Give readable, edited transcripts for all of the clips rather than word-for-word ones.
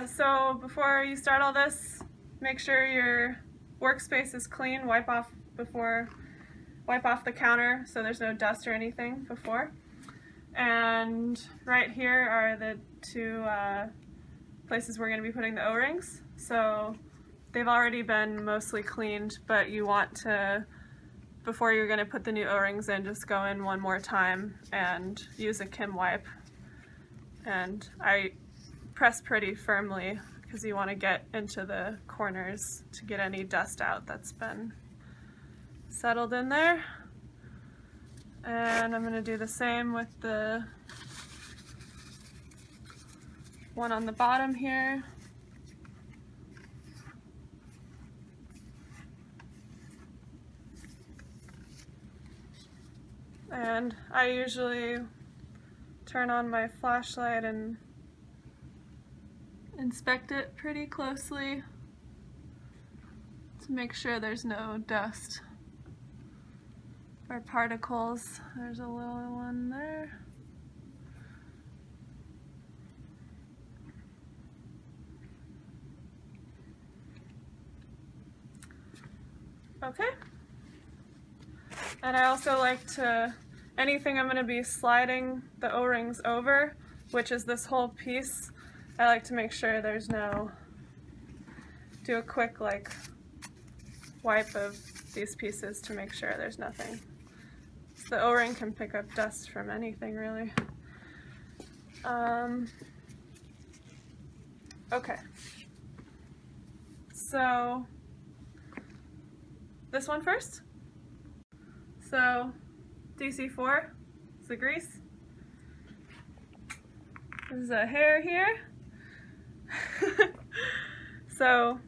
So before you start all this, make sure your workspace is clean. Wipe off the counter so there's no dust or anything before. And right here are the two places we're going to be putting the O-rings. So they've already been mostly cleaned, but you want to, before you're going to put the new O-rings in, just go in one more time and use a Kim wipe. And I press pretty firmly because you want to get into the corners to get any dust out that's been settled in there. And I'm going to do the same with the one on the bottom here. And I usually turn on my flashlight and inspect it pretty closely to make sure there's no dust or particles. There's a little one there. Okay. And I also like to, anything I'm going to be sliding the O-rings over, which is this whole piece, I like to make sure there's no, do a quick like wipe of these pieces to make sure there's nothing. So the O-ring can pick up dust from anything really. Okay. So this one first. So DC4 is the grease. There's a hair here. So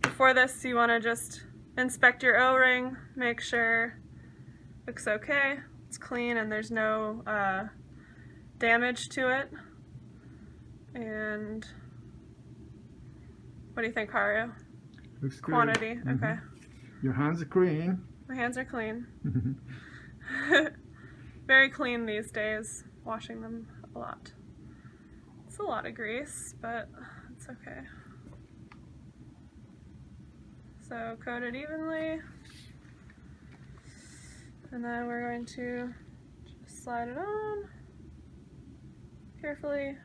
before this you want to just inspect your O-ring, make sure it looks okay, it's clean and there's no damage to it. And what do you think, Haru? Looks good. Quantity, okay. Your hands are clean. My hands are clean. Very clean these days, washing them a lot. It's a lot of grease, but it's okay. So coat it evenly, and then we're going to just slide it on carefully.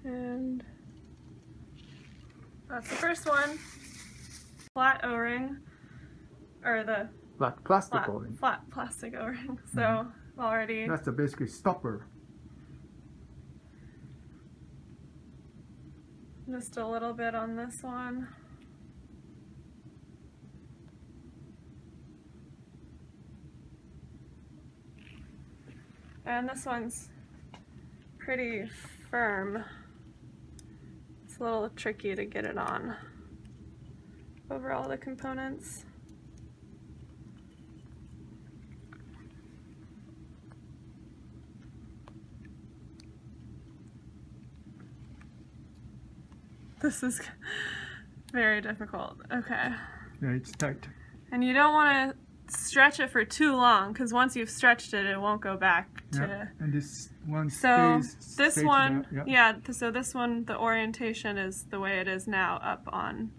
And that's the first one. Flat O-ring, or the Flat plastic O-ring. Flat plastic O-ring. So already. That's the basically stopper. Just a little bit on this one. And this one's pretty firm. It's a little tricky to get it on over all the components. This is very difficult. Okay. Yeah, it's tight. And you don't want to stretch it for too long, because once you've stretched it, it won't go back to... Yeah. And this one so stays this straight one, now. yeah, so this one, the orientation is the way it is now, up on,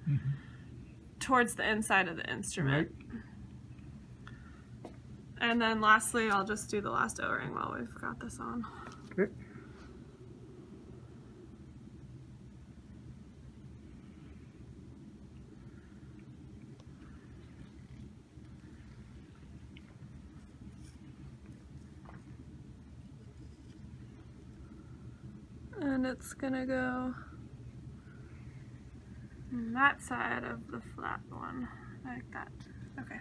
towards the inside of the instrument. Right. And then lastly, I'll just do the last O-ring while we've got this on. Okay. And it's gonna go on that side of the flat one, like that. Okay.